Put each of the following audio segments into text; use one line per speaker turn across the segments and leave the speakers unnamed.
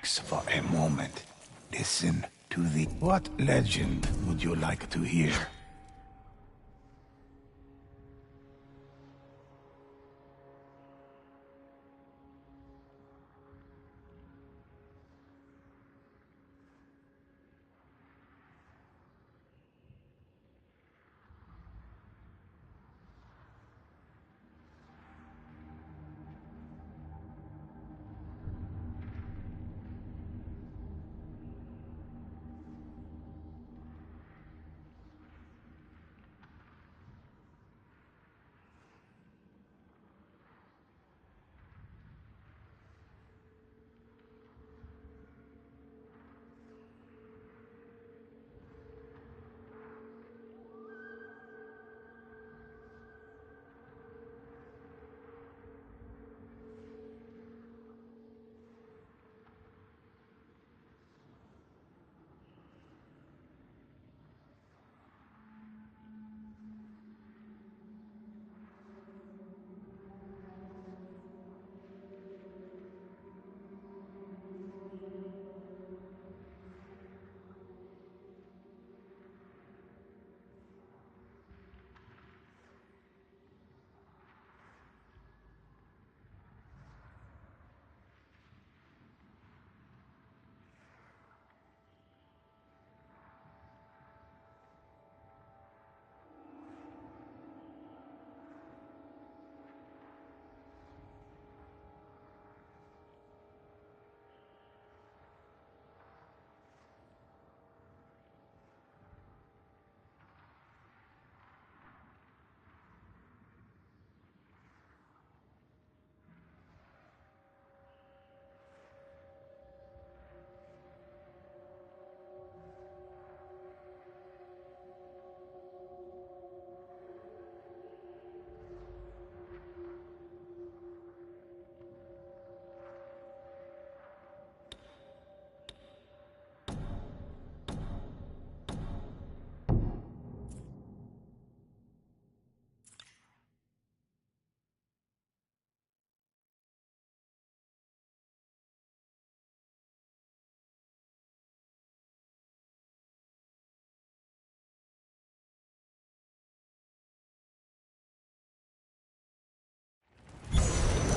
Relax for a moment. Listen to the... What legend would you like to hear?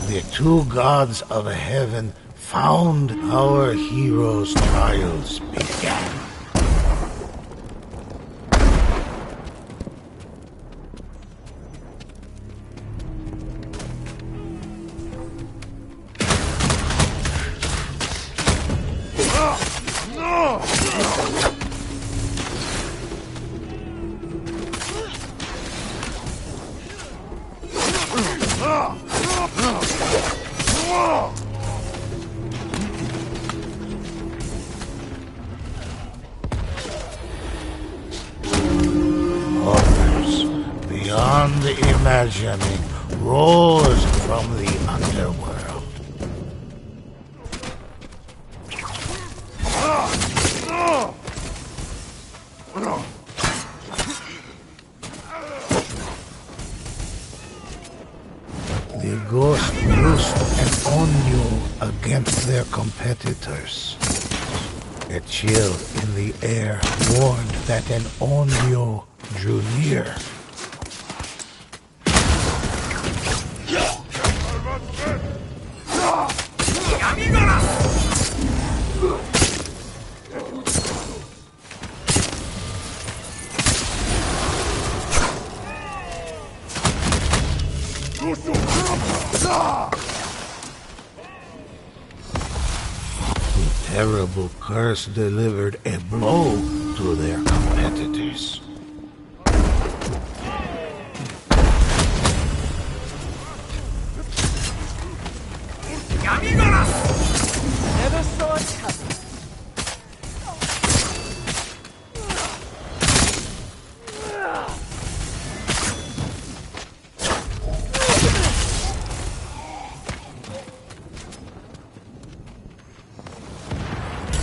The two gods of heaven found our hero's trials began. Others, beyond imagining, rose from the underworld. The ghost used an Onyo against their competitors. A chill in the air warned that an Onyo drew near. The terrible curse delivered a blow to their competitors.
Never saw it coming.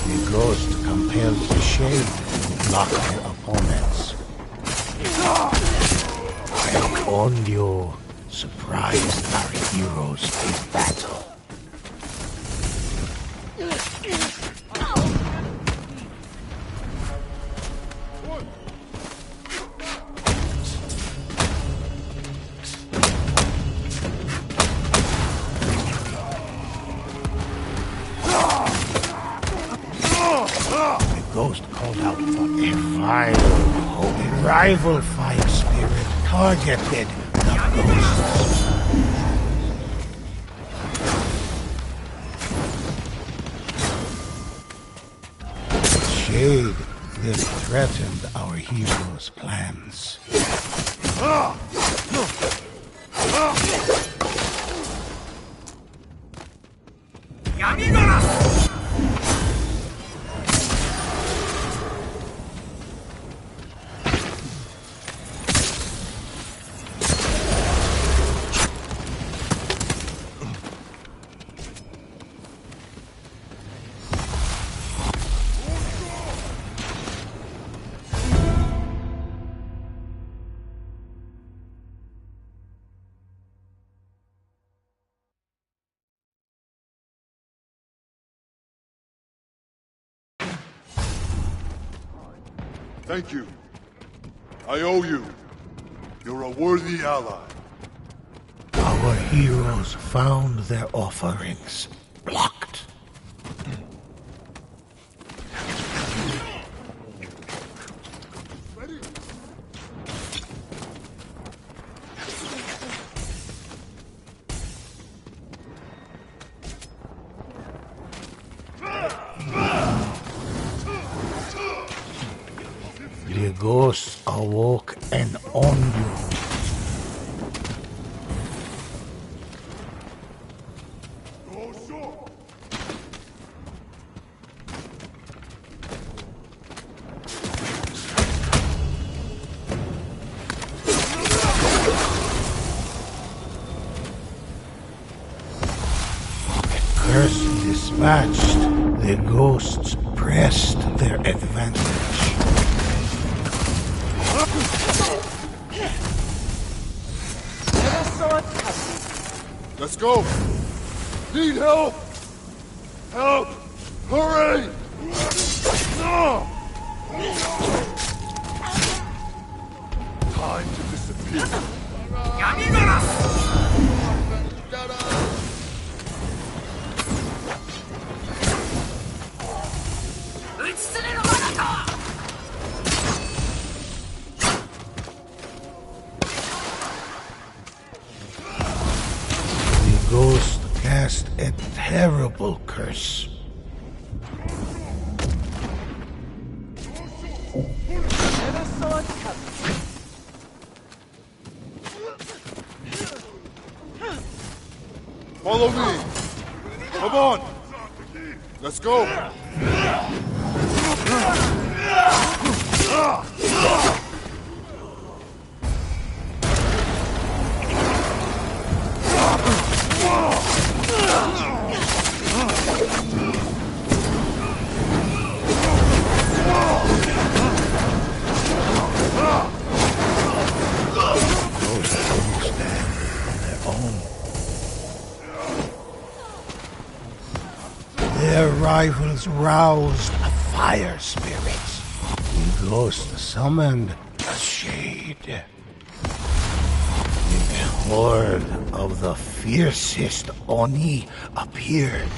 The ghost compelled the shade block their opponents. And Onyo surprised our heroes in battle. A rival fire spirit targeted the ghosts. Shade, this threatened our hero's plans.
Thank you. I owe you. You're a worthy ally.
Our heroes found their offerings blocked. The ghosts awoke and on you. Curse dispatched, the ghosts pressed their advantage.
Never saw it coming.
Let's go! Need help! Help! Hurry! No! Time to disappear.
The ghost cast a terrible curse.
Never saw it coming.
Follow me! Come on! Let's go!
Their rivals roused a fire spirit. The ghost summoned a shade. The horde of the fiercest Oni appeared,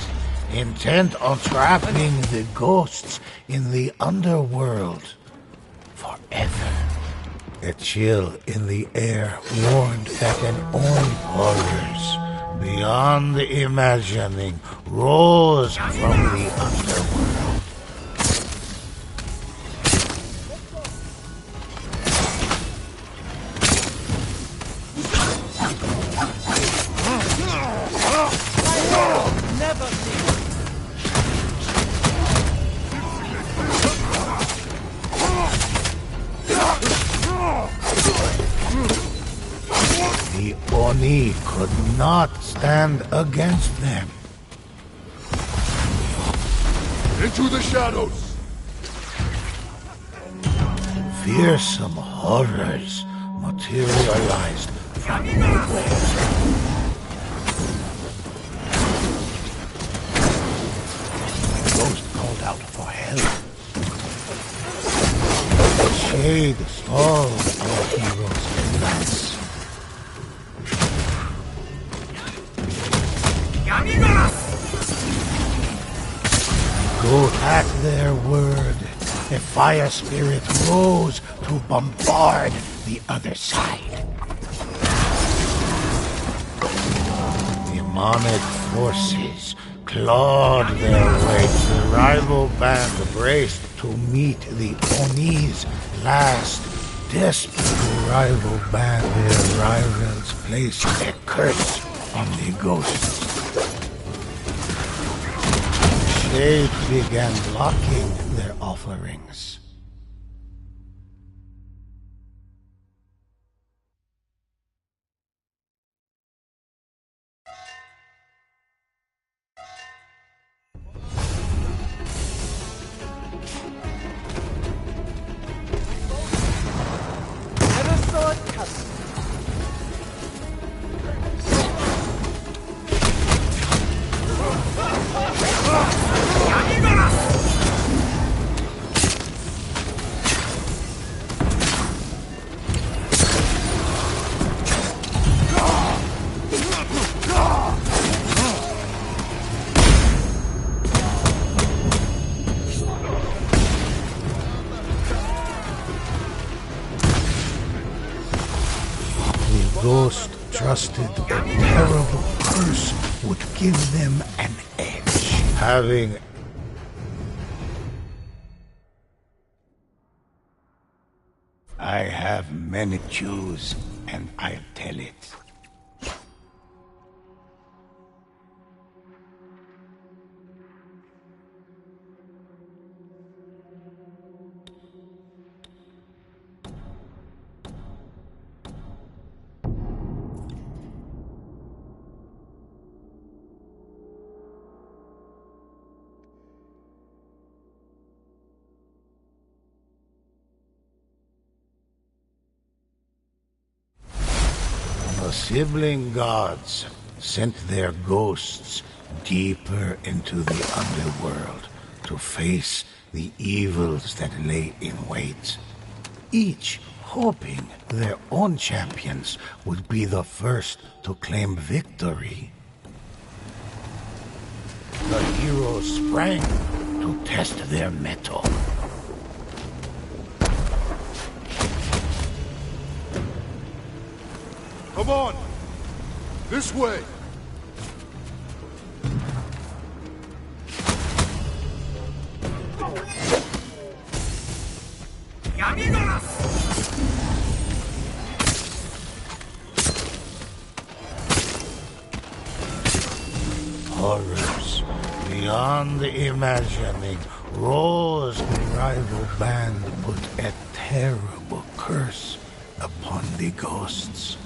intent on trapping the ghosts in the underworld forever. A chill in the air warned that an Oni horrors beyond imagining rose from the underworld.
Never seen it.
The Oni could not stand against them.
Into the shadows!
Fearsome horrors materialized from nowhere. The ghost called out for help. The shade stalled our hero's advance. Go at their word, the fire spirit rose to bombard the other side. Demonic forces clawed their way. The rival band braced to meet the Oni's last desperate rival band. Their rivals placed a curse on the ghosts. Shade began blocking their offerings.
Never saw it coming.
The ghost trusted a terrible curse would give them an edge. I have many Jews, and I'll tell it. The sibling gods sent their ghosts deeper into the underworld to face the evils that lay in wait, each hoping their own champions would be the first to claim victory. The heroes sprang to test their mettle.
Come on! This way!
Horrors beyond imagining rose. The rival band put a terrible curse upon the ghosts.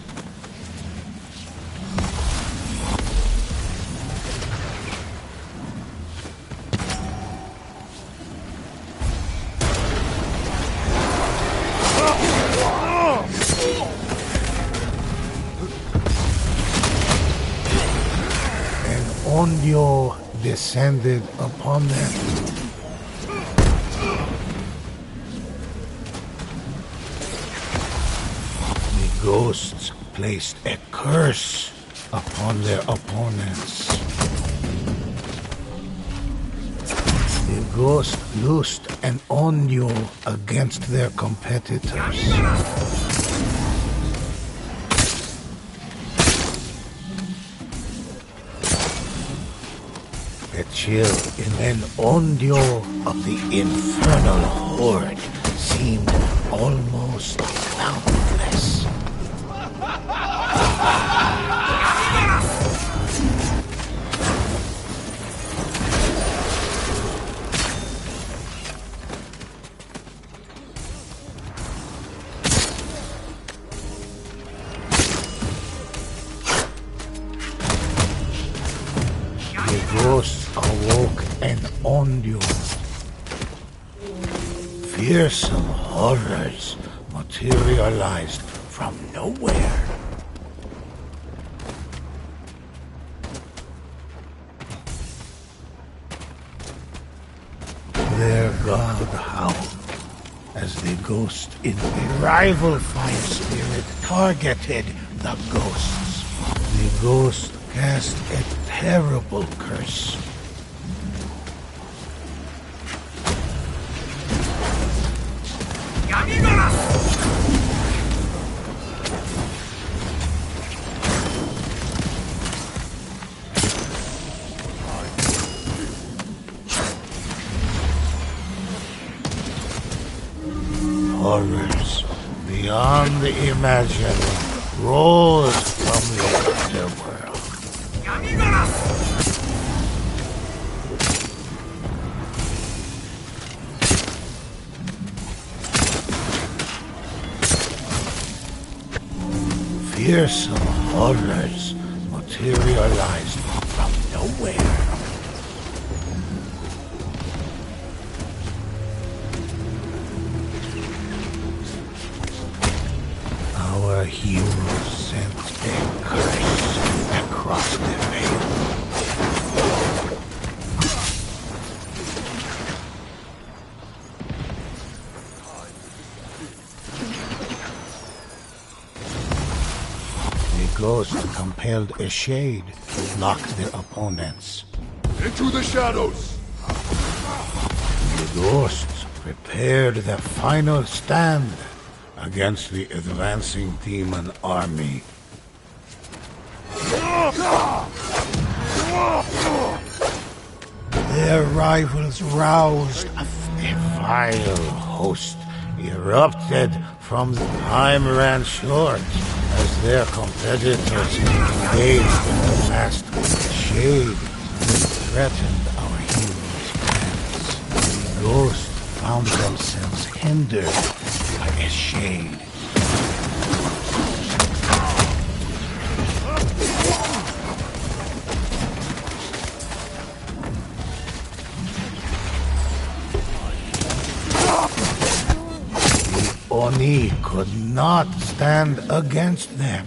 Ondio descended upon them. The ghosts placed a curse upon their opponents. The ghost loosed an Ondio against their competitors. A chill in an Ondio of the infernal horde seemed almost boundless. The ghosts awoke an Ondio. Fearsome horrors materialized from nowhere. Their god howled as the ghost in a rival fire spirit targeted the ghosts. The ghost cast a terrible curse. Horrors beyond the imagining rose from the underworld. Fearsome horrors materialized from nowhere. Our heroes sent a curse across the veil. The ghost compelled a shade to block their opponents.
Into the shadows!
The ghosts prepared their final stand against the advancing demon army. Their rivals roused a vile host erupted from the time ran short as their competitors engaged in the masked shade that threatened our heroes' plans. The ghosts found themselves hindered by a shade. The Oni could not stand against them.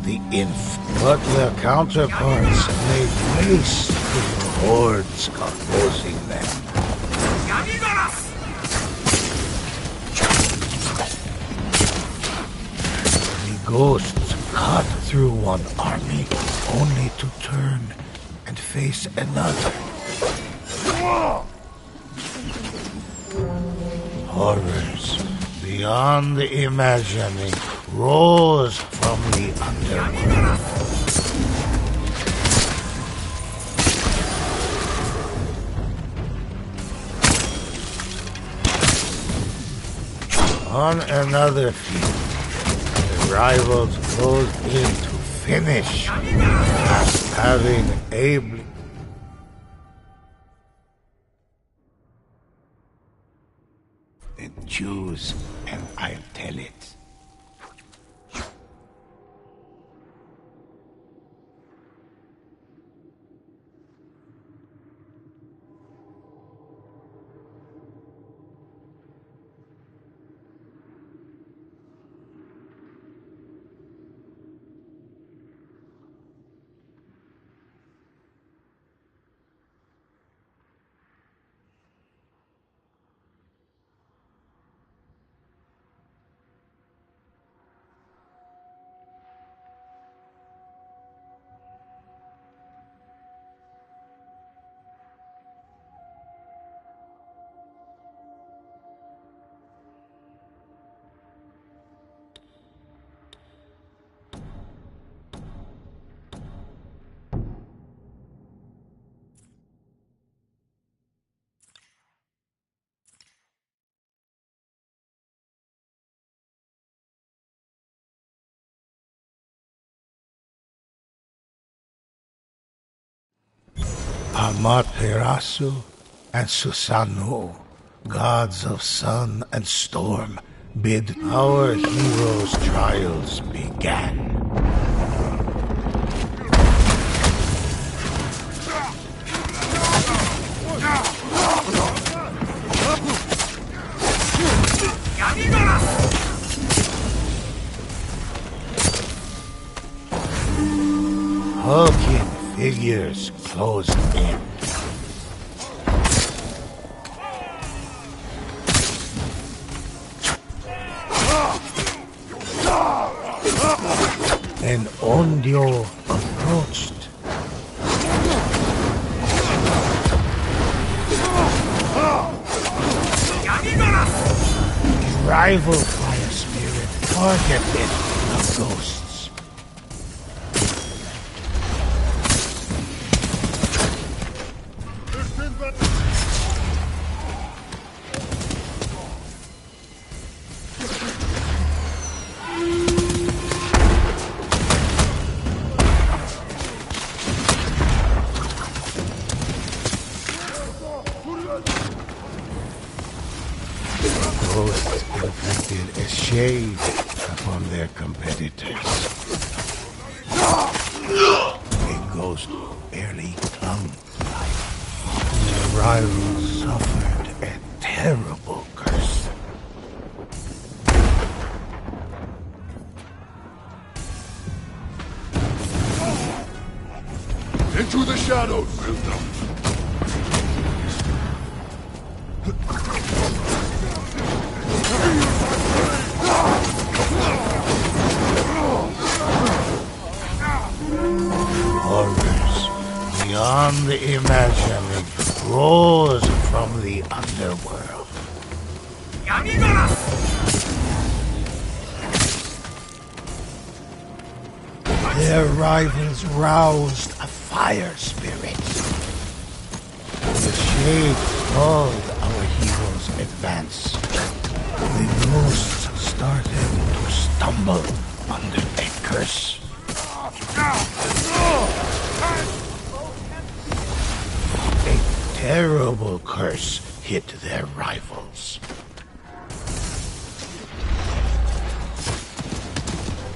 The but their counterparts laid waste to the hordes opposing them. The ghosts cut through one army only to turn and face another. Horrors beyond the imagining rose from the underworld. On another field, the rivals closed in to finish, past having ably. Then choose, and I'll tell it. Amaterasu and Susanoo, gods of sun and storm, bid our heroes' trials began. Hulking figures closed in. An Onryo approached. The rival fire spirit targeted the ghosts. Ghosts inflicted a shade upon their competitors. A ghost barely clung to life. Their rivals suffered a terrible curse.
Into the shadows!
Horrors beyond the imagining rose from the underworld. Their rivals roused a fire spirit. The shade stalled our heroes' advance. The ghosts started to stumble under a curse. A terrible curse hit their rivals.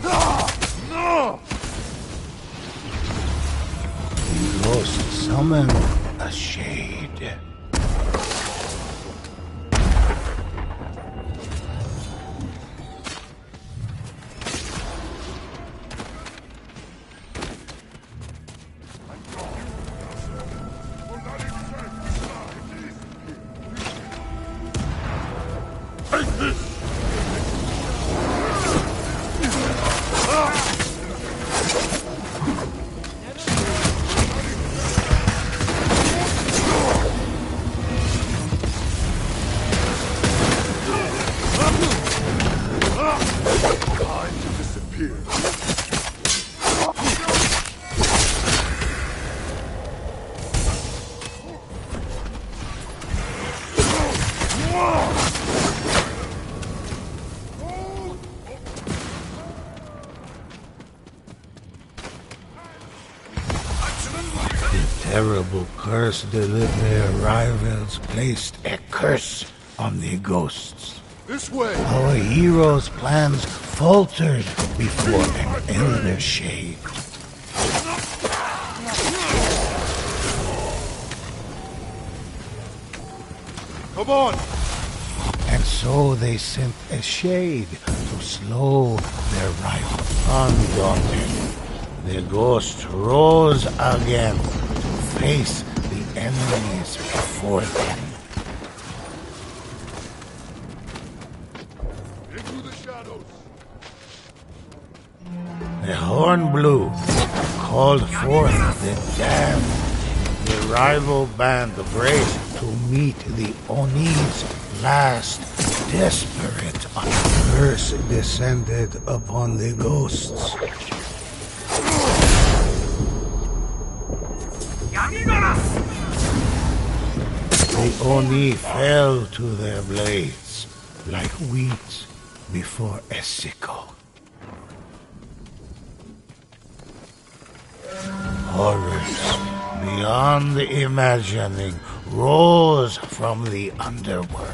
The ghost summoned a shade.
Time to disappear.
Terrible curse delivered their rivals placed a curse on the ghosts.
This way!
Our heroes' plans faltered before an elder shade.
Come on!
And so they sent a shade to slow their rival. Undaunted, the ghosts rose again to face the enemies before them.
Into the shadows!
The horn blew, called forth the damned. The rival band braced to meet the Oni's last desperate curse descended upon the ghosts. The Oni fell to their blades like wheat before a sickle. Horrors beyond the imagining rose from the underworld.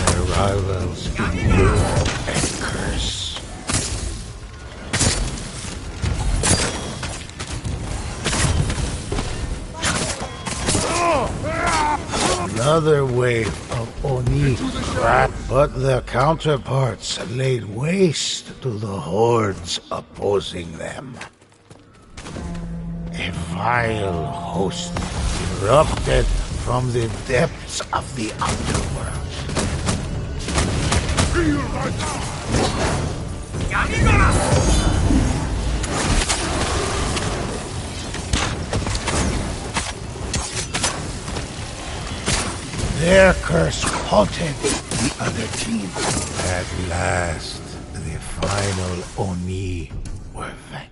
Their rivals endured a curse. Another wave of Oni cracked, but their counterparts laid waste to the hordes opposing them. A vile host erupted from the depths of the underworld. Their curse halted the other team. At last, the final Oni were vanquished.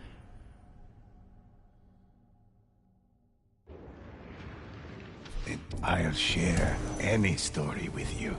I'll share any story with you.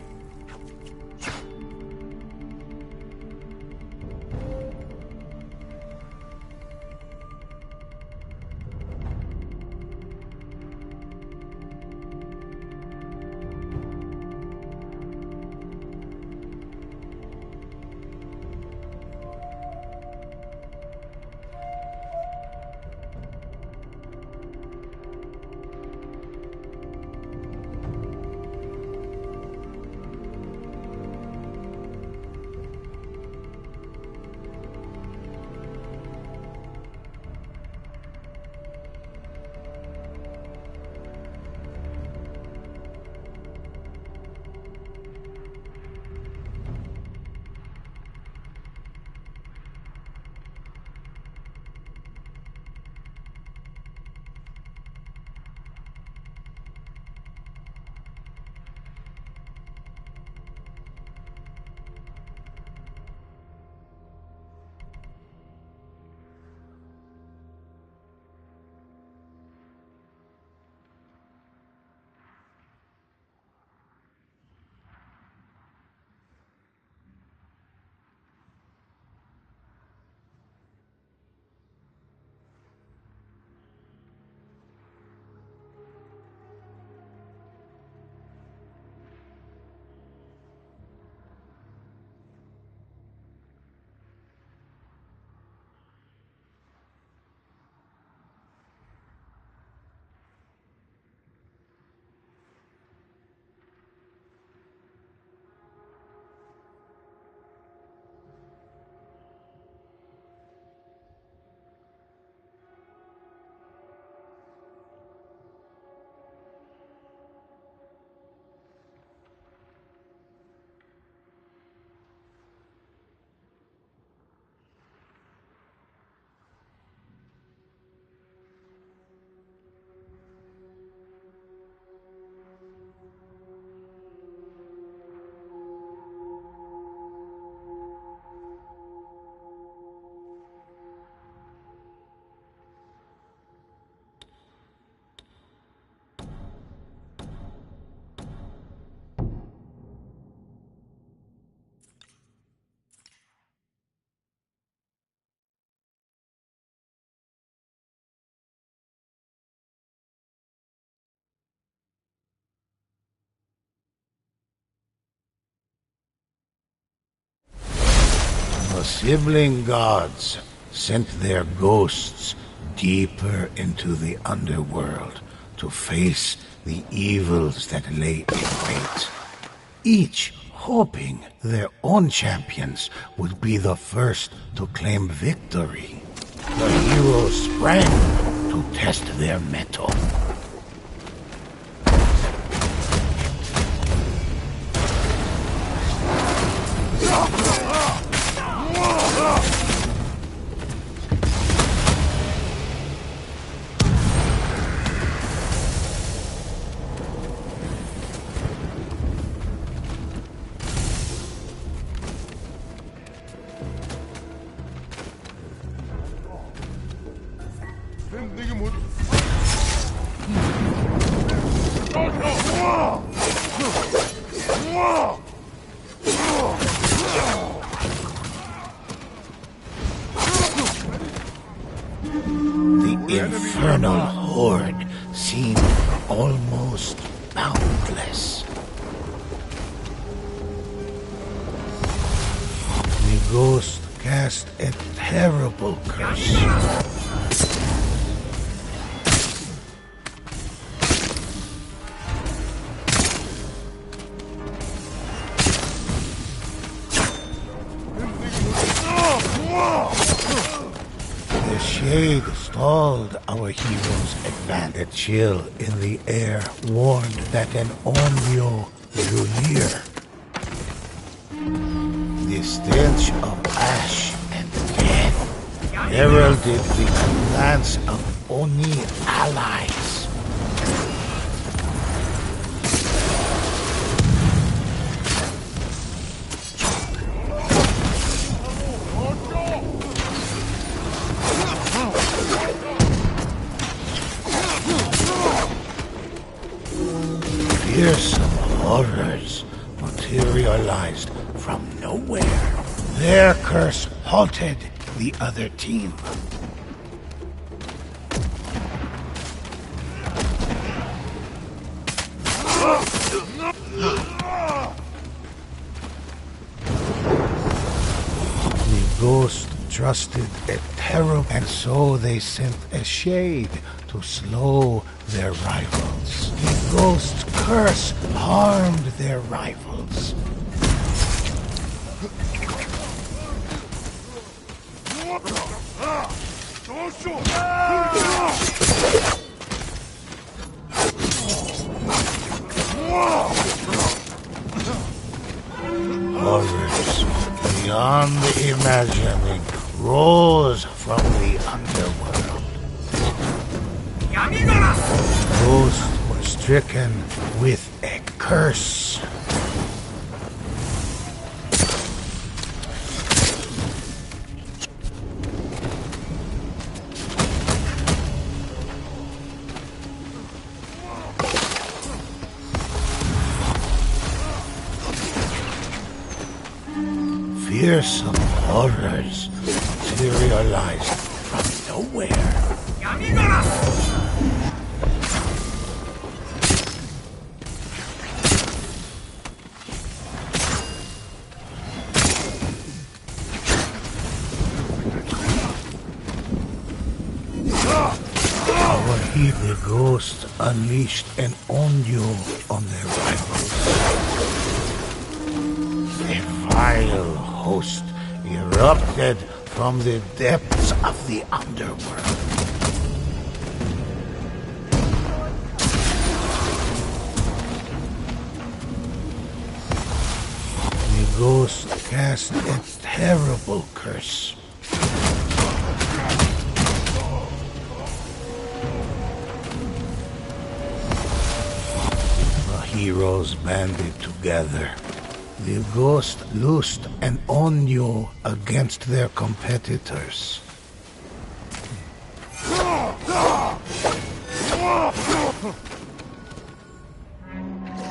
sibling gods sent their ghosts deeper into the underworld to face the evils that lay in wait, each hoping their own champions would be the first to claim victory. The heroes sprang to test their mettle. The infernal horde seemed almost boundless. The ghost cast a terrible curse. The shade stalled our hero's advance. A chill in the air warned that an Onryo drew near. The stench of ash and death heralded the advance of Oni allies. Fearsome horrors materialized from nowhere. Their curse halted the other team. The ghost trusted a terrible, and so they sent a shade to slow their rivals. The ghost's curse harmed their rivals. Horrors beyond imagining rose from the underworld. Ghosts were stricken with a curse. Fearsome horrors materialized from nowhere. The ghost unleashed an Onryo on their rivals. A vile host erupted from the depths of the underworld. The ghost cast a terrible curse. Heroes banded together. The ghost loosed an Onryo against their competitors.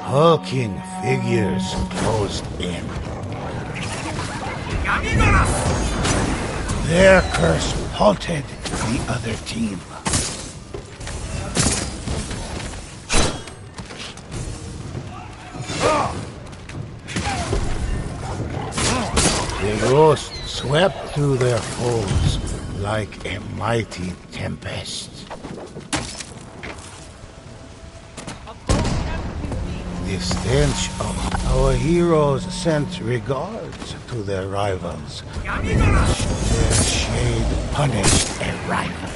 Hulking figures closed in. Their curse halted the other team. The ghost swept through their foes like a mighty tempest. The stench of our heroes sent regards to their rivals. Their shade punished a rival.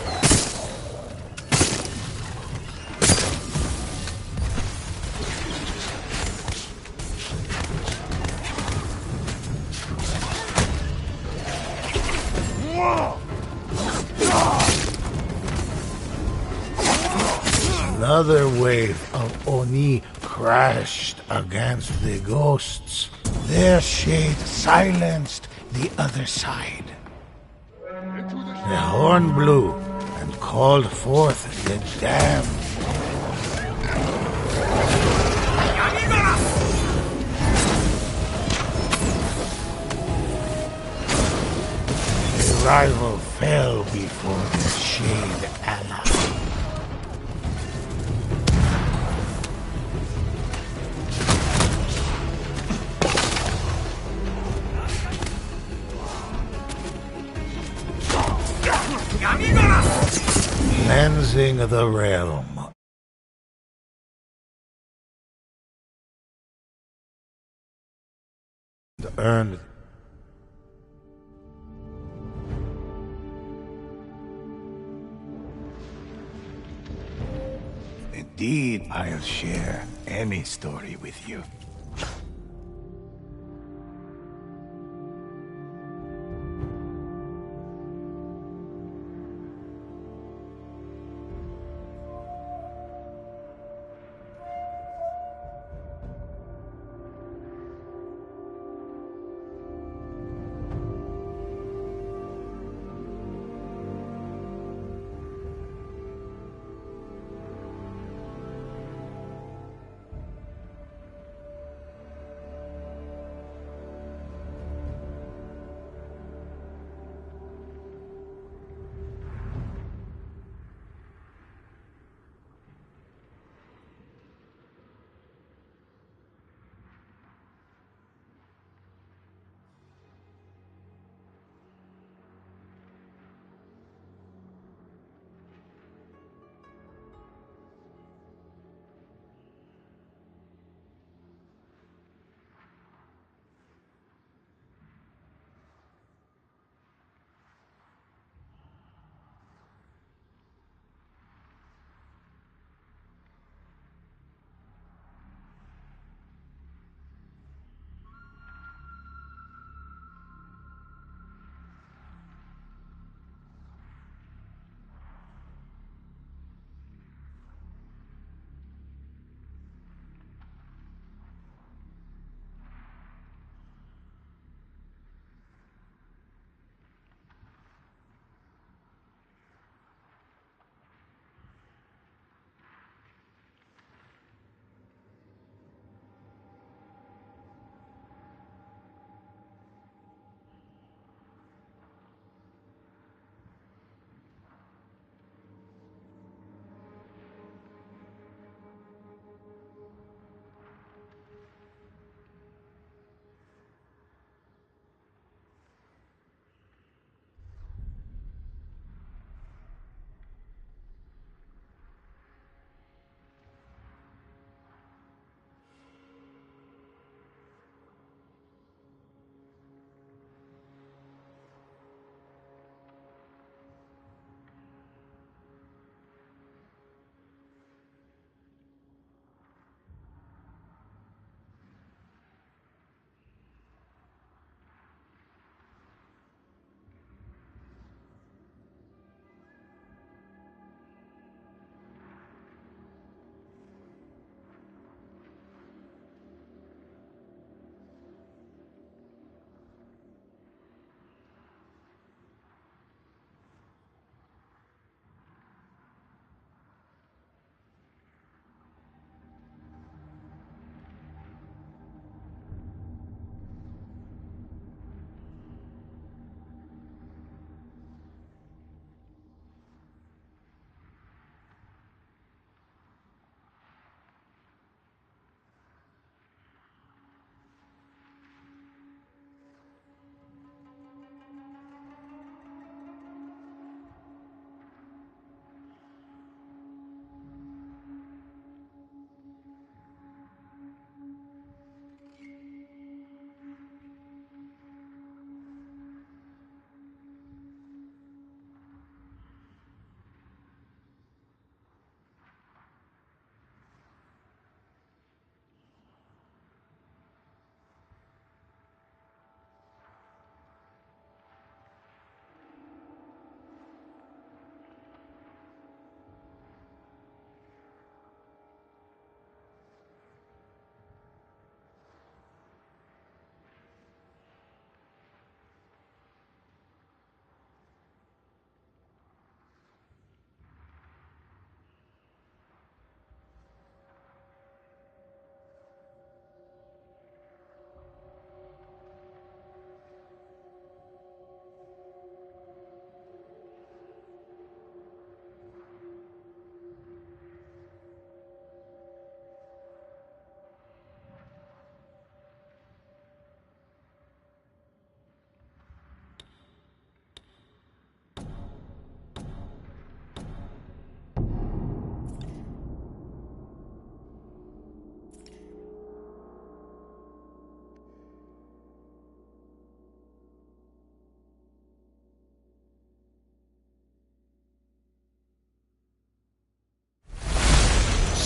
Another wave of Oni crashed against the ghosts. Their shade silenced the other side. The horn blew and called forth the damned. The rival fell before the shade ally. Cleansing the realm. Earned. Indeed, I'll share any story with you.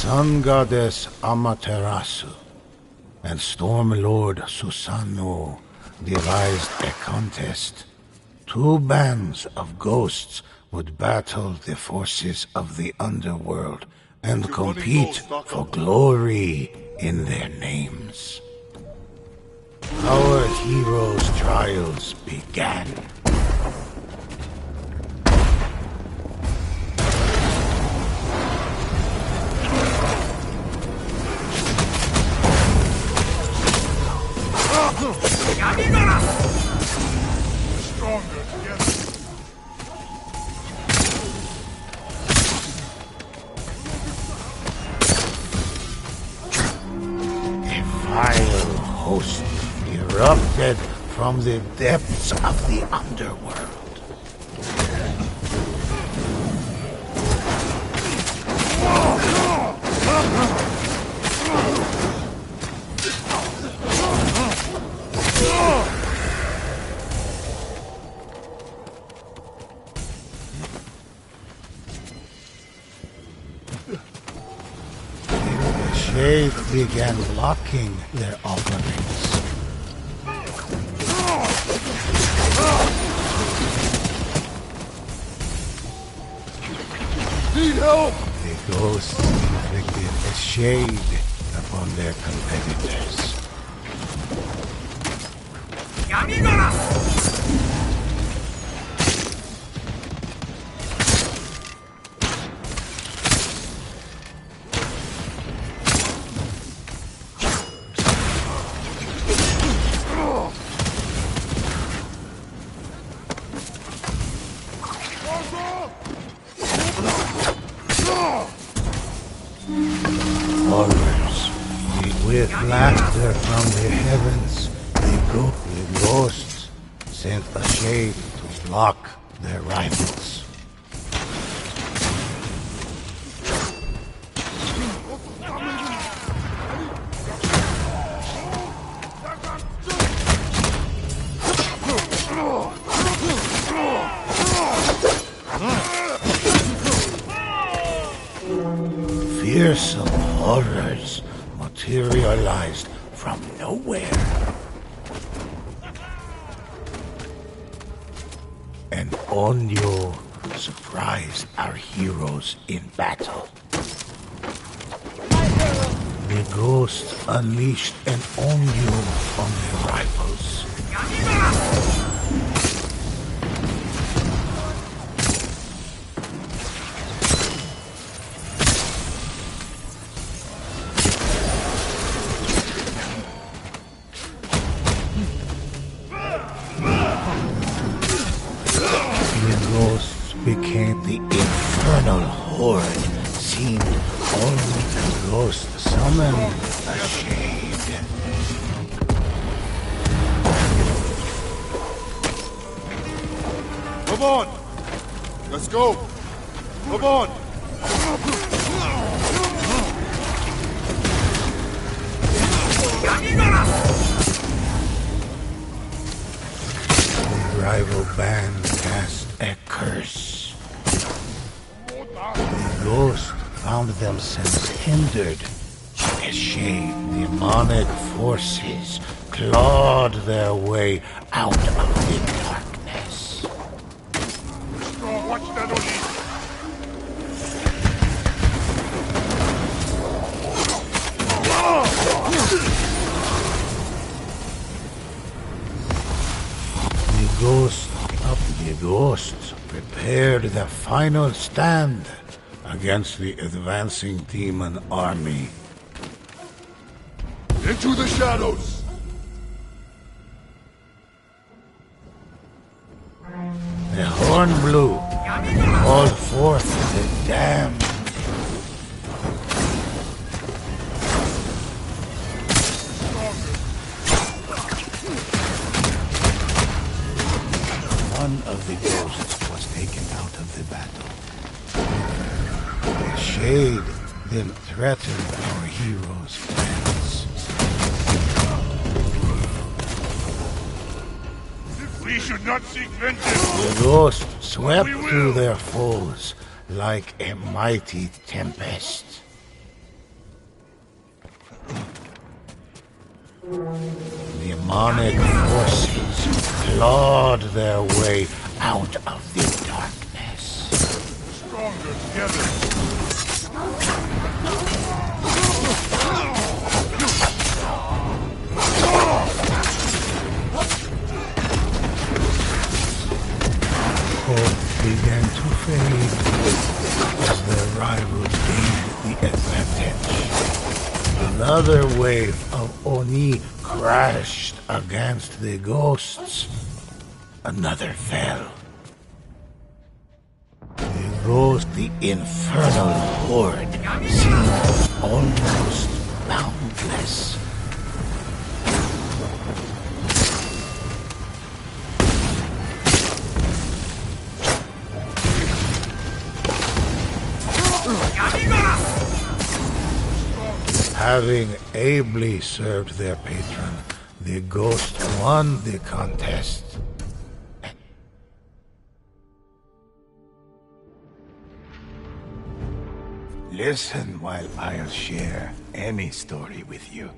sun goddess Amaterasu and Storm Lord Susanoo devised a contest. Two bands of ghosts would battle the forces of the underworld and compete for glory in their names. Our heroes' trials began.
Stronger together.
A vile host erupted from the depths of the underworld. The shade began blocking their offerings.
Need help!
The ghosts inflicted a shade upon their competitors. Horrors, with laughter from the heavens, the ghosts sent a shade to block their rivals. Fearsome horrors materialized from nowhere. And Onyo surprised our heroes in battle. The ghost unleashed an Onyo on their rivals. Became the infernal horde, seemed only to ghost summon a shade.
Come on! Let's go! Come on!
The rival band cast a curse. The ghosts found themselves hindered. A shade demonic forces clawed their way out of the darkness.
Watch that, Oni!
The ghosts prepared the final stand against the advancing demon army.
Into the shadows!
The horn blew, called forth the damned. One of the ghosts was taken out of the battle. The shade then threatened our heroes' plans.
We should not seek vengeance!
The ghost swept through their foes like a mighty tempest. Demonic forces clawed their way out of the darkness.
Stronger together.
Hope began to fade as their rivals gained the advantage. Another wave of Oni crashed against the ghosts. Another fell. The infernal horde seemed almost boundless. Having ably served their patron, the ghost won the contest. Listen while I'll share any story with you.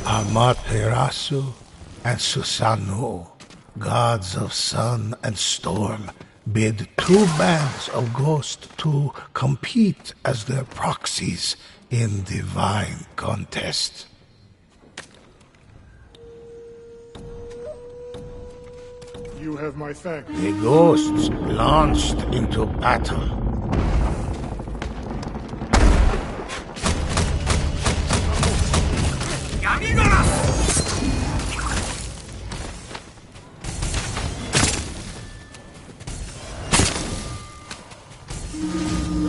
Amaterasu and Susanoo, gods of sun and storm, bid two bands of ghosts to compete as their proxies in divine contest.
You have my thanks.
The ghosts launched into battle.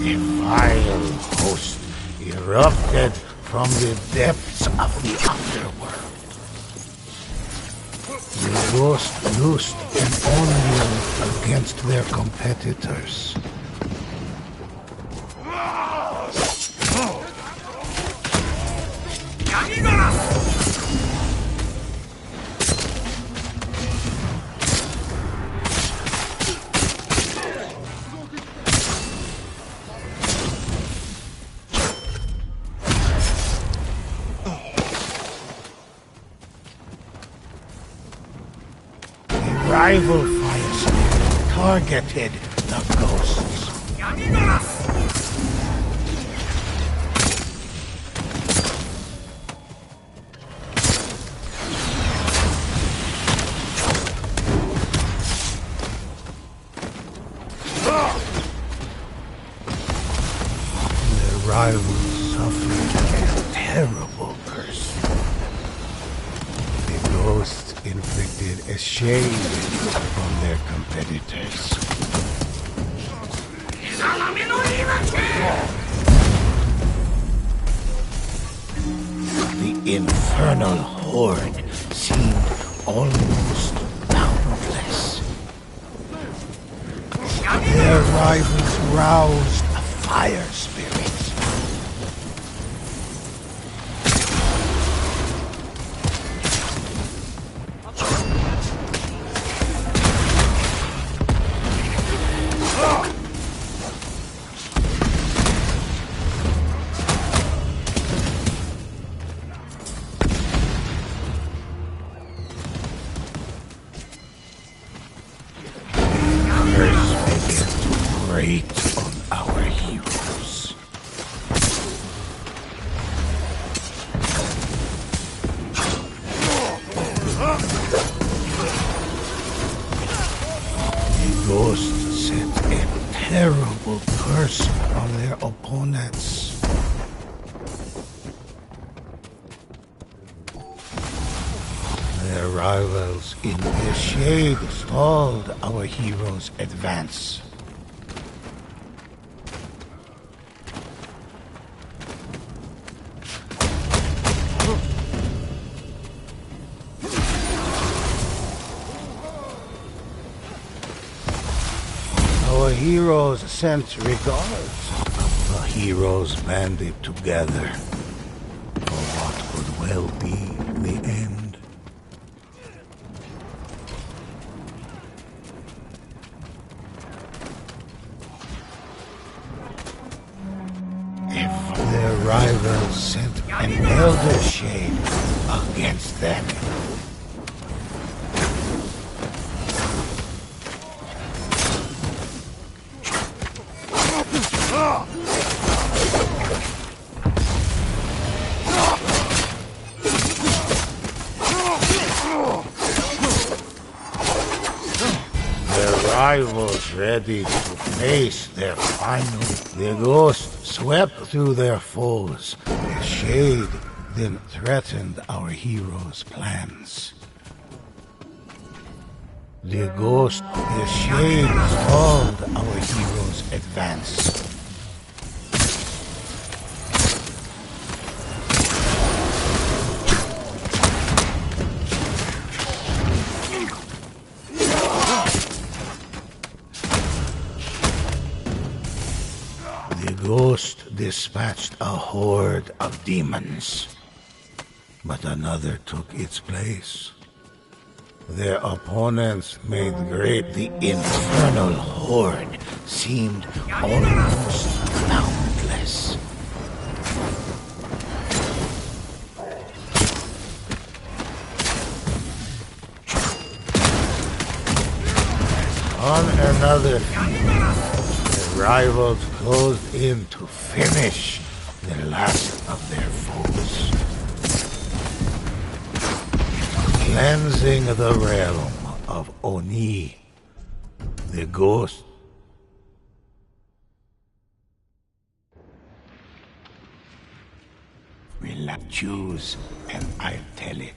A vile host erupted from the depths of the underworld. The ghost loosed an onion against their competitors. Rival fire spirit targeted the ghosts. The rivals suffered a terrible curse. The ghosts inflicted a shade on their competitors. The infernal horde seemed almost boundless. Their rivals roused a fire spirit. Great on our heroes. The ghost set a terrible curse on their opponents. Their rivals in their shade stalled our heroes' advance. Our heroes sent regards. The heroes banded together for what could well be the end. If their rivals sent an elder shade against them, rivals ready to face their final. The ghost swept through their foes. The shade then threatened our heroes' plans. The shade stalled our heroes' advance. The ghost dispatched a horde of demons, but another took its place. Their opponents made great. The infernal horde seemed almost boundless. On another field, the rivals closed in to finish the last of their foes, cleansing the realm of Oni, the ghost. Will choose, and I'll tell it.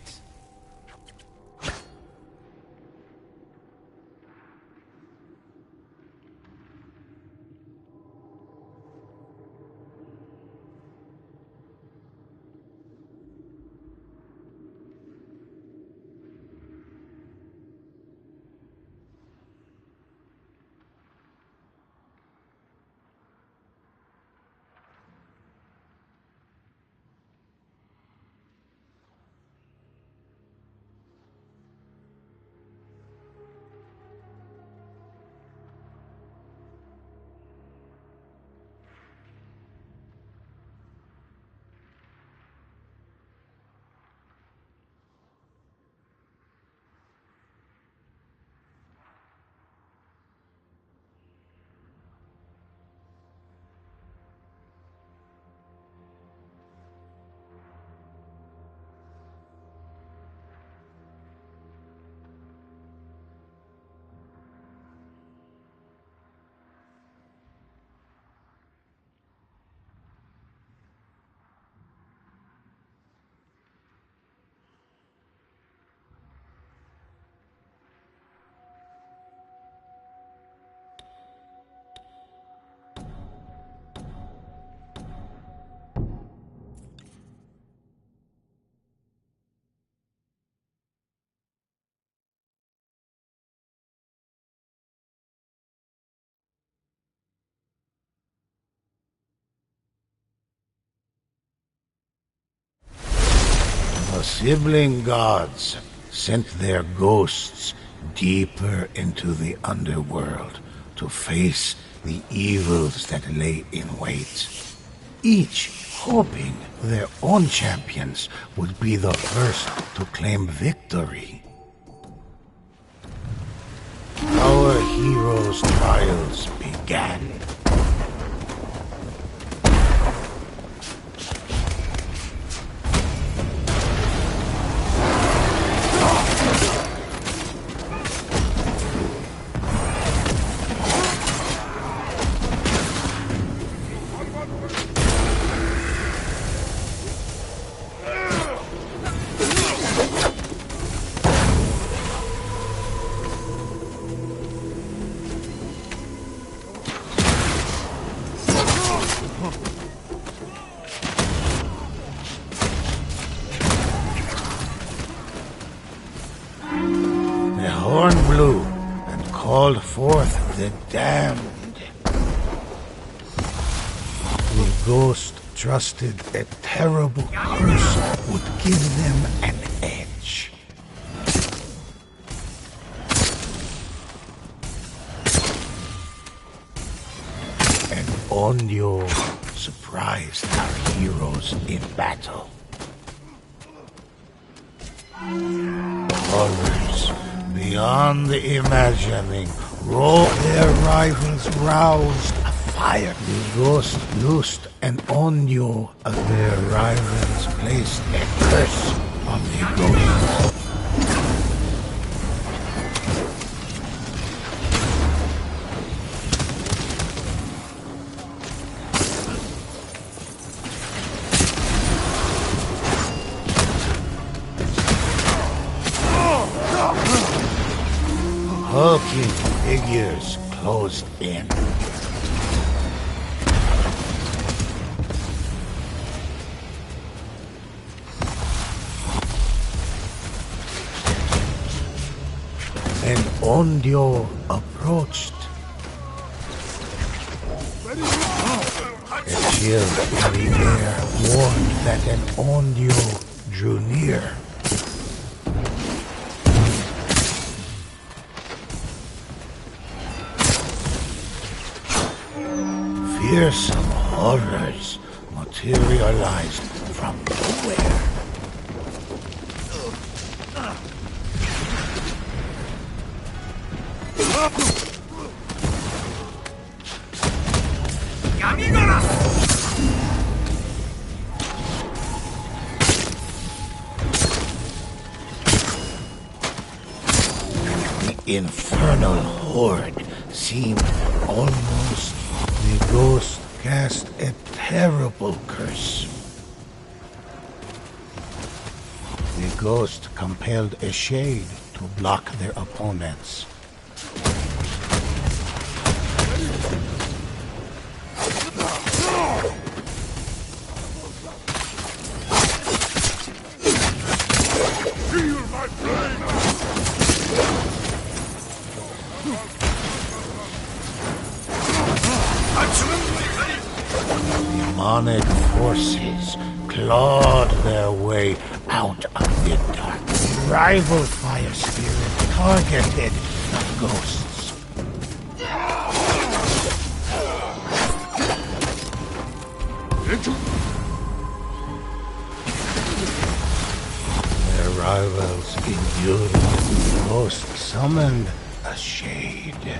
The sibling gods sent their ghosts deeper into the underworld to face the evils that lay in wait, each hoping their own champions would be the first to claim victory. Our heroes' trials began. Horn blew and called forth the damned. The ghost trusted a terrible curse would give them an edge. And Onyo surprised our heroes in battle. Horrors beyond the imagining, their rivals roused a fire. The ghost loosed an Onyo of their rivals placed a curse on the ghost. Hulking figures closed in. And Onyo approached. A chill in the air warned that an Onyo drew near. Fearsome horrors materialized from nowhere. The infernal horde seemed almost. The ghost cast a terrible curse. The ghost compelled a shade to block their opponents.
Feel my flame!
Demonic forces clawed their way out of the dark. Rival fire spirit targeted the ghosts. Their rivals endured. The ghost summoned a shade.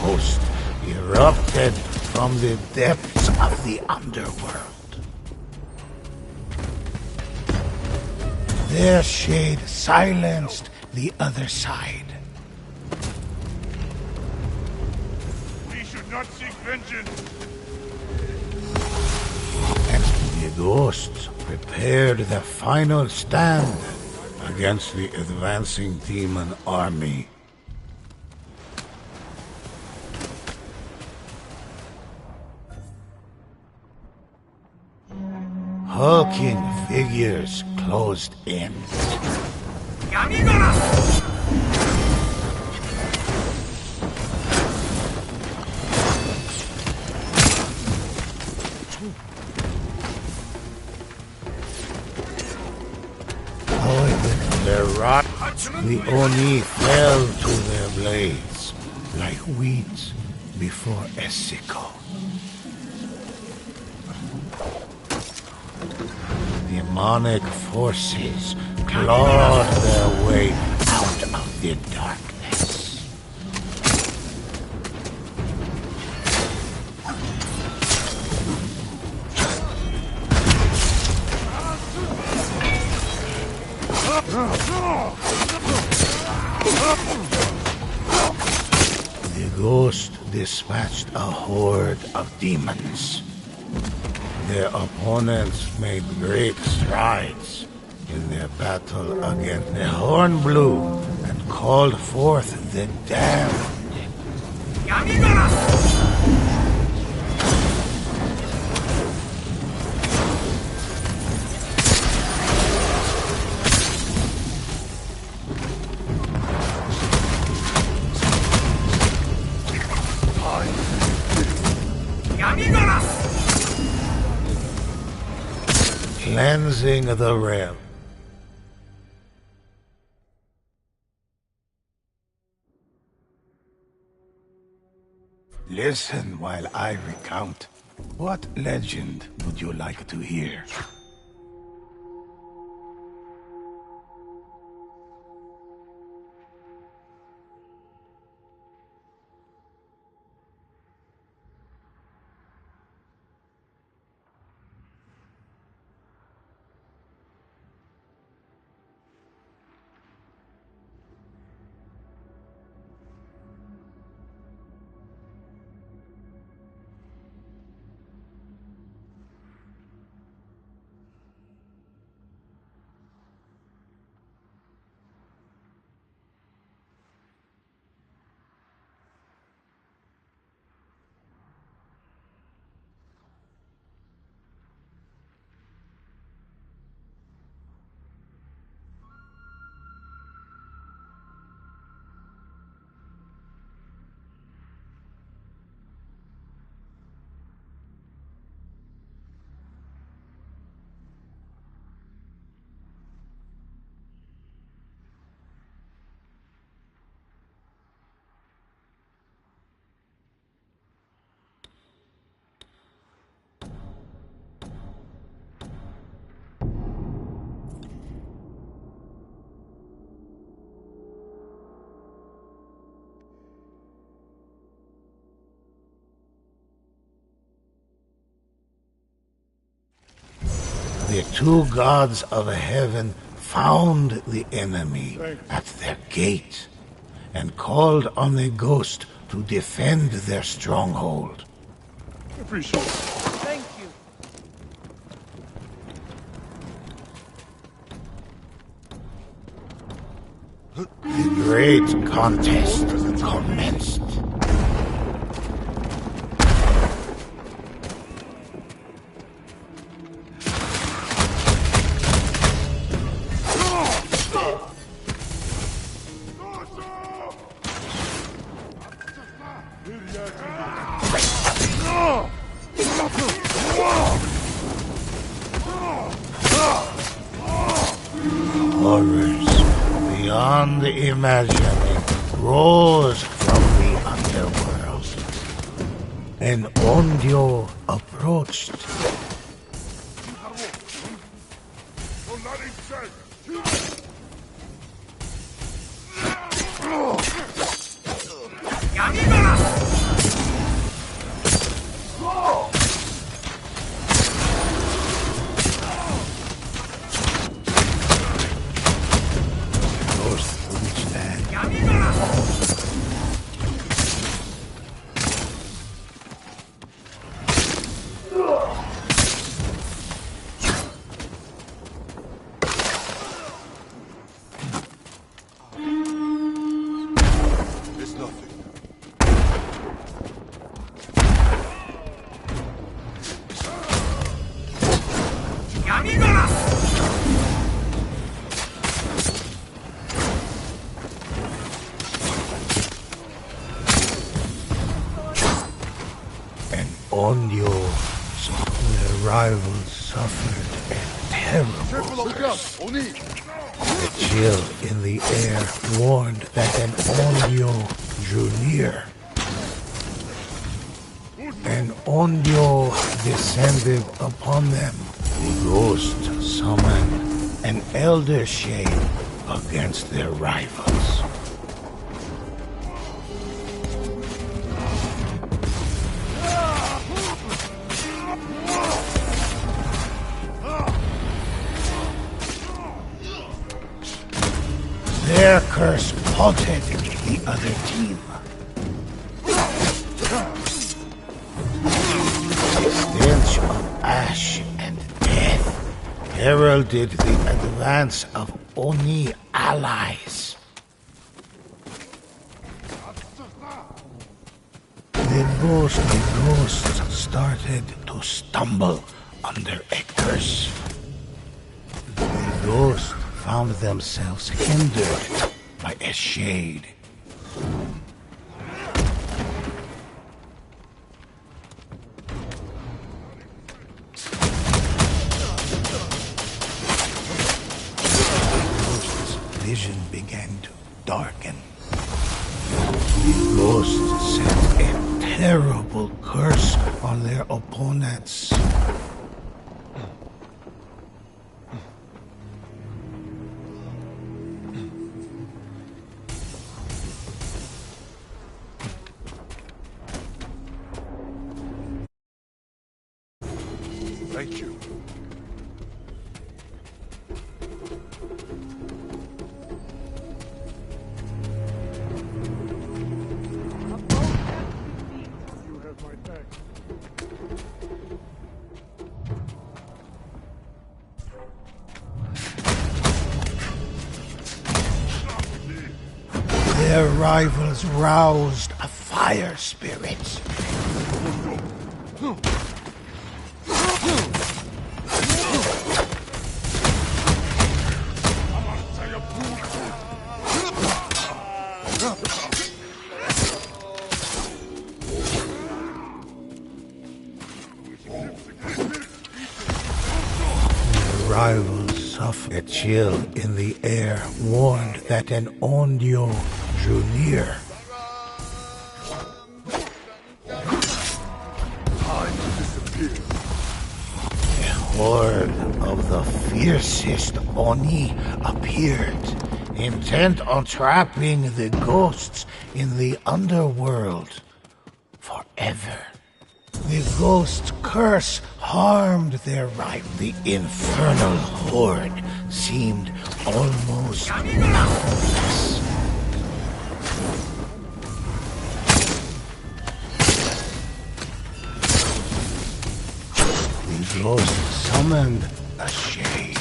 Host erupted from the depths of the underworld. Their shade silenced the other side.
We should not seek vengeance!
And the ghosts prepared the final stand against the advancing demon army. hulking figures closed in. With their rot, the Oni fell to their blades, like wheat before a sickle. Demonic forces clawed their way out of the darkness. The ghost dispatched a horde of demons. Their opponents made great strides in their battle against the Horn Blue and called forth the damned. Cleansing the realm. Listen while I recount. What legend would you like to hear? The two gods of heaven found the enemy at their gate and called on the ghost to defend their stronghold.
Appreciate it.
Thank you.
The great contest commenced. Horrors beyond imagining rose from the underworld. And Ondio approached. Onyo's, their rivals suffered a terrible
Look out,
curse.
Oni!
The chill in the air warned that an Onyo drew near. An Onyo descended upon them. The ghost summoned an elder shade against their rivals. Their curse halted the other team. The stench of ash and death heralded the advance of Oni allies. The ghosts started to stumble under a curse. The ghosts found themselves hindered by a shade. Vision began to darken. The ghosts set a terrible curse on their opponents.
Thank you.
You have my thanks.
Their rivals roused a fire spirit. Rivals suffered. A chill in the air warned that an Onyo drew near.
Time to disappear.
A horde of the fiercest Oni appeared, intent on trapping the ghosts in the underworld forever. The ghost curse harmed their rival. The infernal horde seemed almost boundless. The ghost summoned a shade.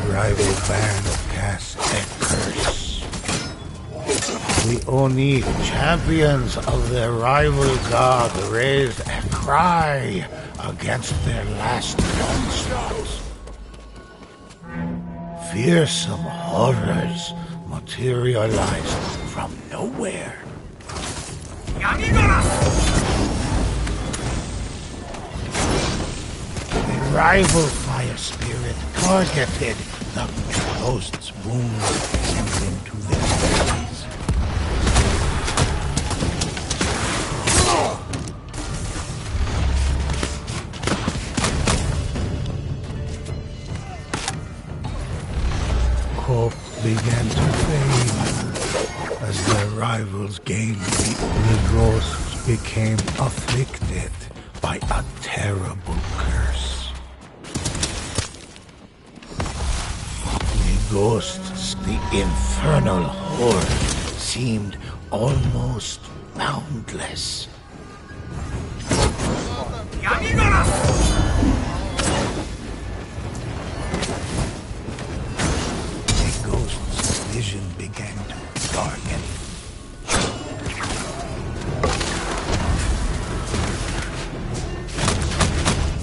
Rival band cast a curse. The Oni champions of their rival god raised a cry against their last onslaught. Fearsome horrors materialized from nowhere. The rival fire spirit targeted the ghost's wounds sent them to their bellies. Hope began to fade as their rivals gained. The ghosts became afflicted by a terrible curse. The ghosts, the infernal horde, seemed almost boundless. The ghost's vision began to darken.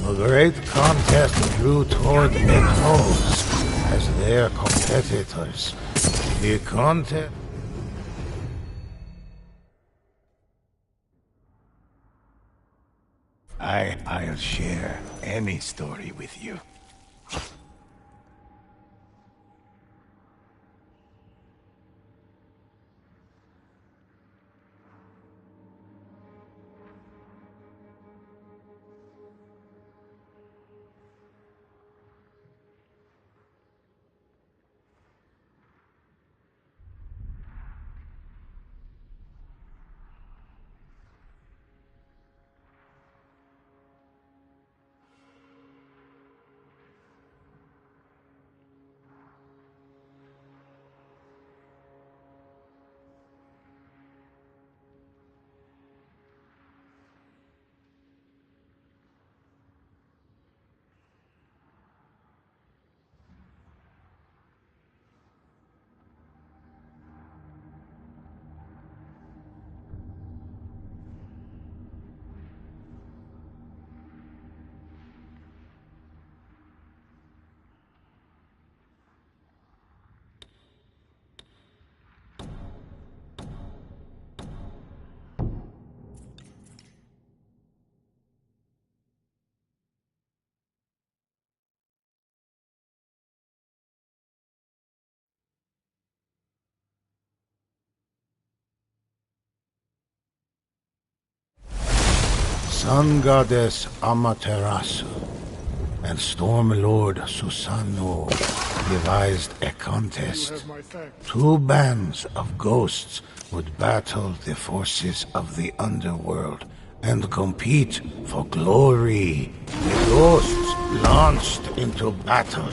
The The great contest drew toward a close as their competitors. The contest... I'll share any story with you. Sun Goddess Amaterasu and Storm Lord Susanoo devised a contest.
You have my thanks.
Two bands of ghosts would battle the forces of the underworld and compete for glory. The ghosts launched into battle.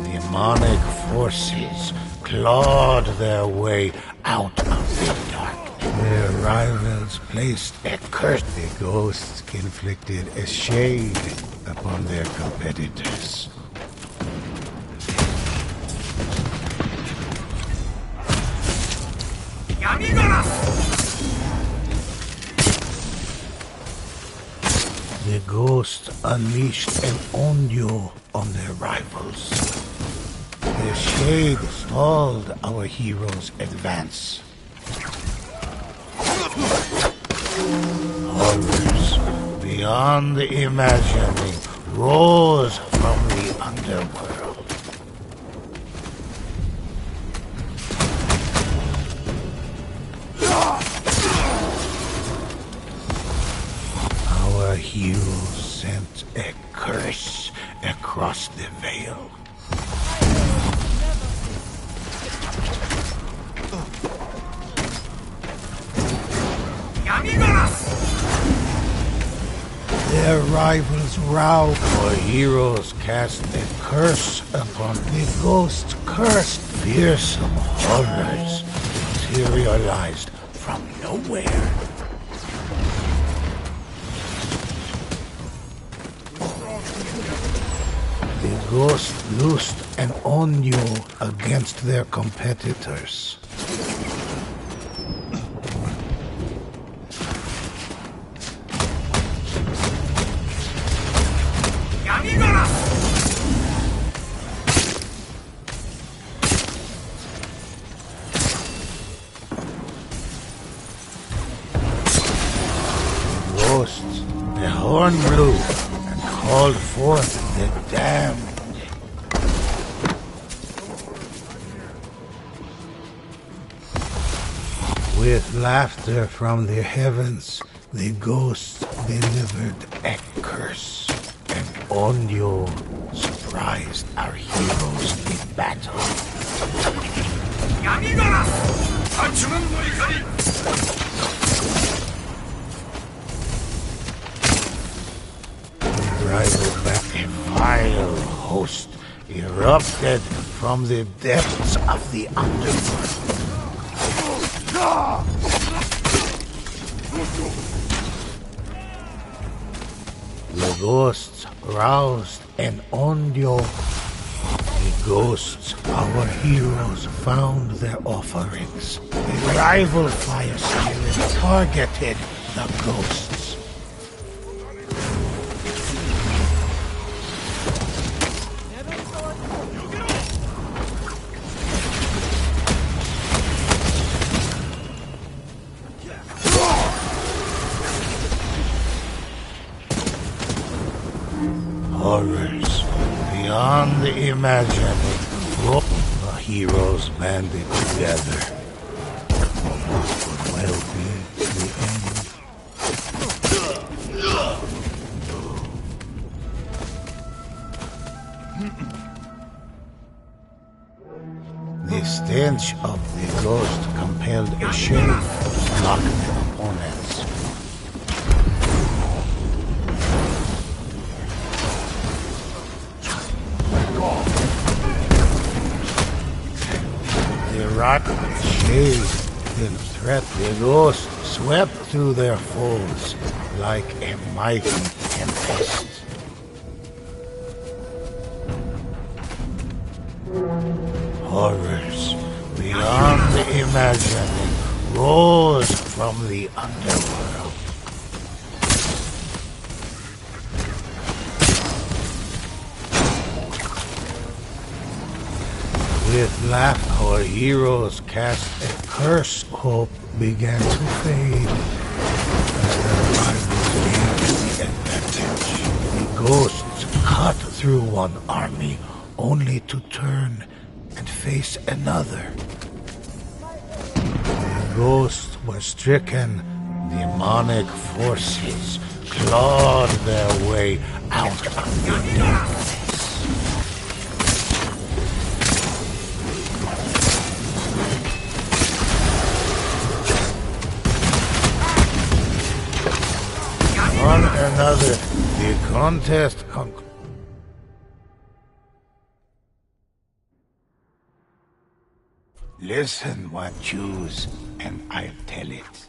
Demonic forces clawed their way out of the dark. Their rivals placed a curse. The ghosts inflicted a shade upon their competitors. The ghosts unleashed an onyo on their rivals. Their shade stalled our heroes' advance. Horrors beyond imagining rose from the underworld. Our heroes sent a curse across the veil. Their rivals rout. Our heroes cast a curse upon the ghost cursed. Fearsome horrors materialized from nowhere. The ghost loosed an onyo against their competitors. The horn blew and called forth the damned. With laughter from the heavens, the ghosts delivered a curse, and onyo surprised our heroes in battle. vile host erupted from the depths of the underworld. The ghosts roused and Onyo. The ghosts, our heroes, found their offerings. The rival fire spirit targeted the ghosts. Horrors beyond the imagining. The heroes banded together. Almost would well be the end. The stench of the ghost compelled a shade to block their opponents. The rotten shade and threat the ghost swept through their foes like a mighty tempest. Horrors beyond the imagining rose from the underworld. With laugh, our heroes cast a curse. Hope began to fade as their rivals gained the advantage. The ghosts cut through one army only to turn and face another. The ghosts were stricken. Demonic forces clawed their way out of the darkness. One another, the contest concluded. Listen what choose, and I'll tell it.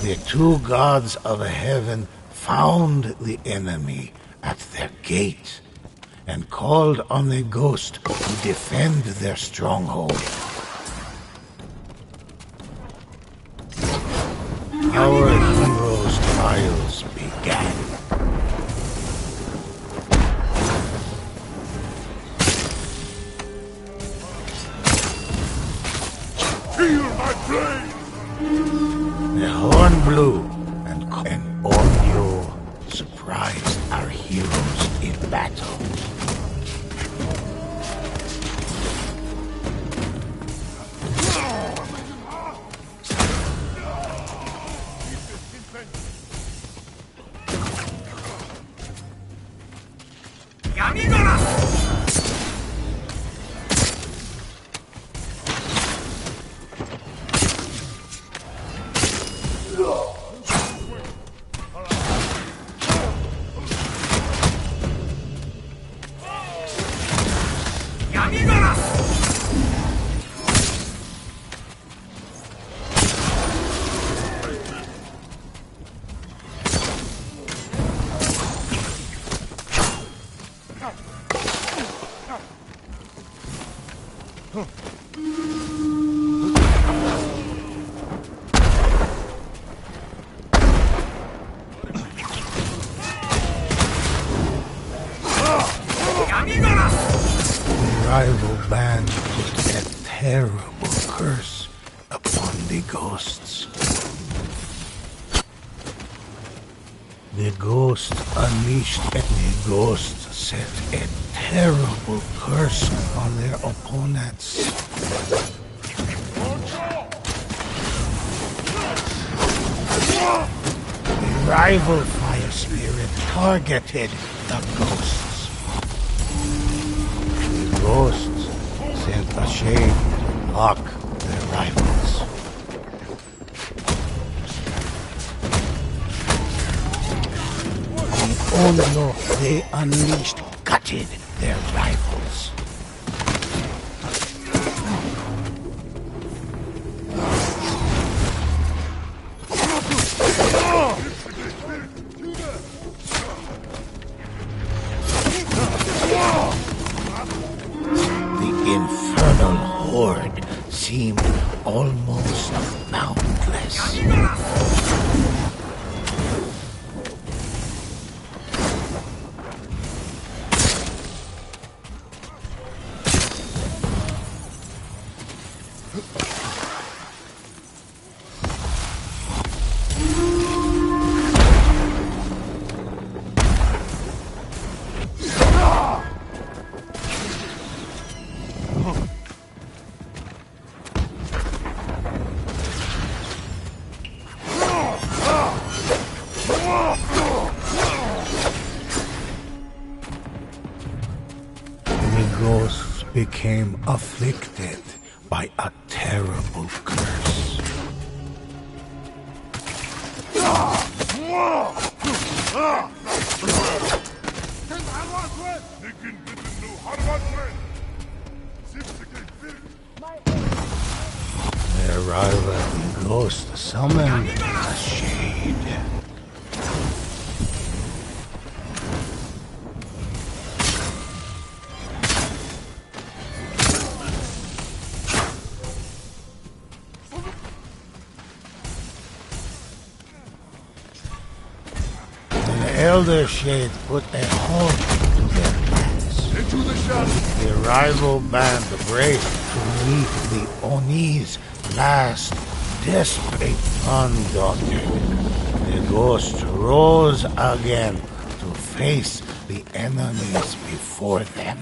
The two gods of heaven found the enemy at their gate and called on the ghost to defend their stronghold. Our heroes' trials began.
Feel my blade!
The horn blew, and Onyo surprised. battle. The rival band put a terrible curse upon the ghosts. The ghost unleashed and the ghost set a terrible curse on their opponents. The rival fire spirit targeted the ghosts. The ghosts sent a shade to block their rivals. The Onyo they unleashed gutted their rivals. The infernal horde seemed almost boundless. The ghosts became afflicted by a terrible curse. Their rival, the ghost, summoned a shade. The Elder Shade put a halt to their plans.
Into the shadows!
The rival band braced to meet the Oni's last desperate undaunted. The ghost rose again to face the enemies before them.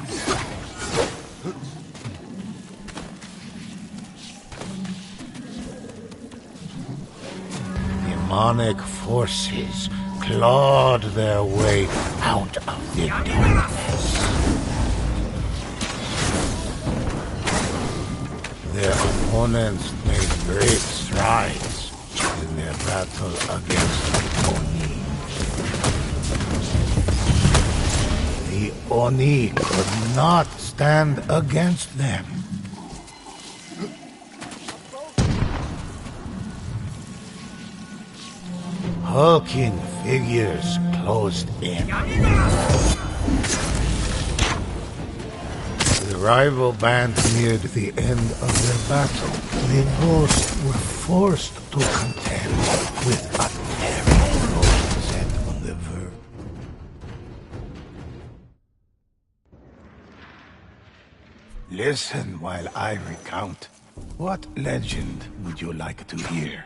Demonic forces clawed their way out of the darkness. Their opponents made great strides in their battle against the Oni. The Oni could not stand against them. Hulking figures closed in. The rival band neared the end of their battle. The ghosts were forced to contend with a terrible foe set on the verge. Listen while I recount. What legend would you like to hear?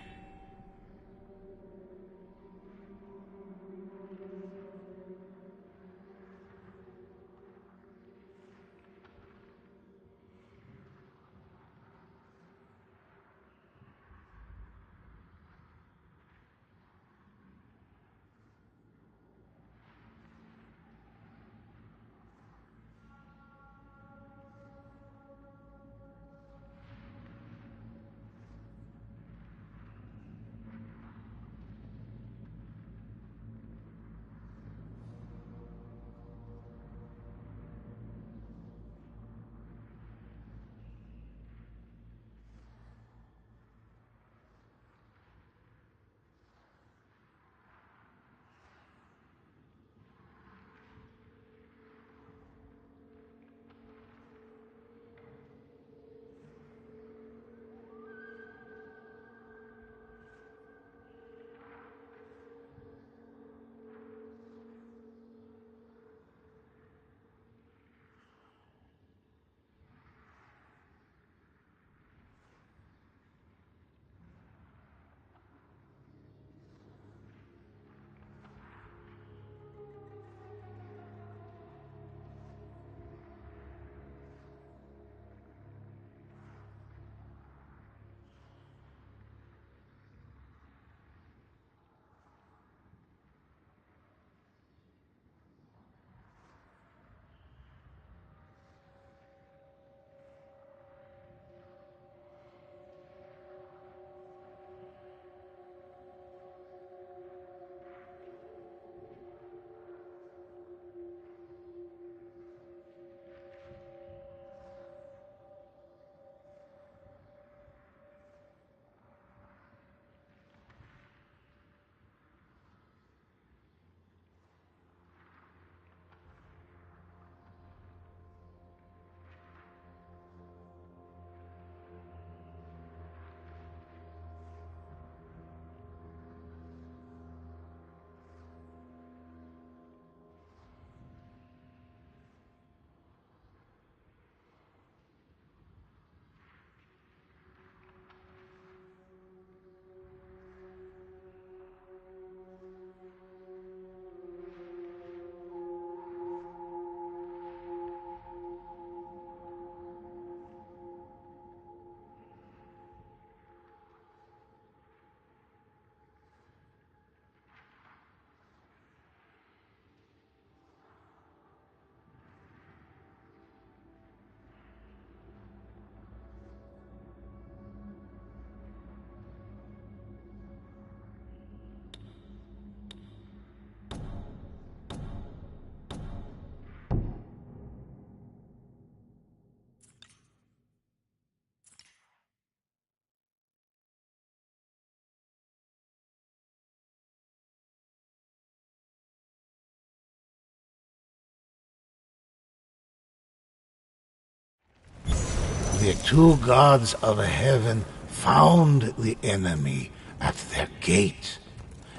The two gods of heaven found the enemy at their gate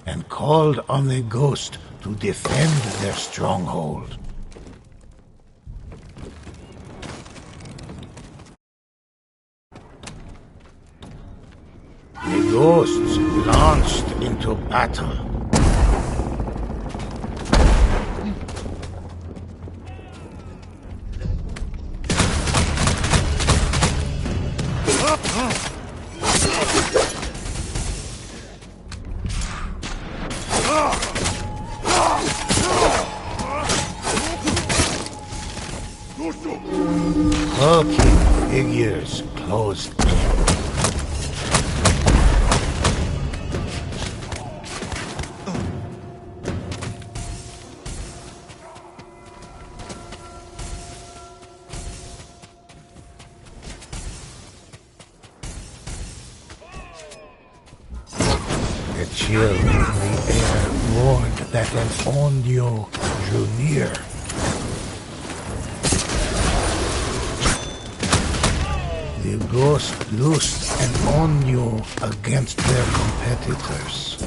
and called on the ghost to defend their stronghold. The ghosts launched into battle. Hulking figures closed in. The chill in the air warned that an Onyo drew near. The ghost loosed an Onyo against their competitors.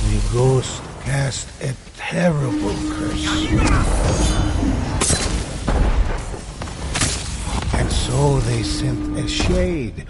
The ghost cast a terrible curse. And so they sent a shade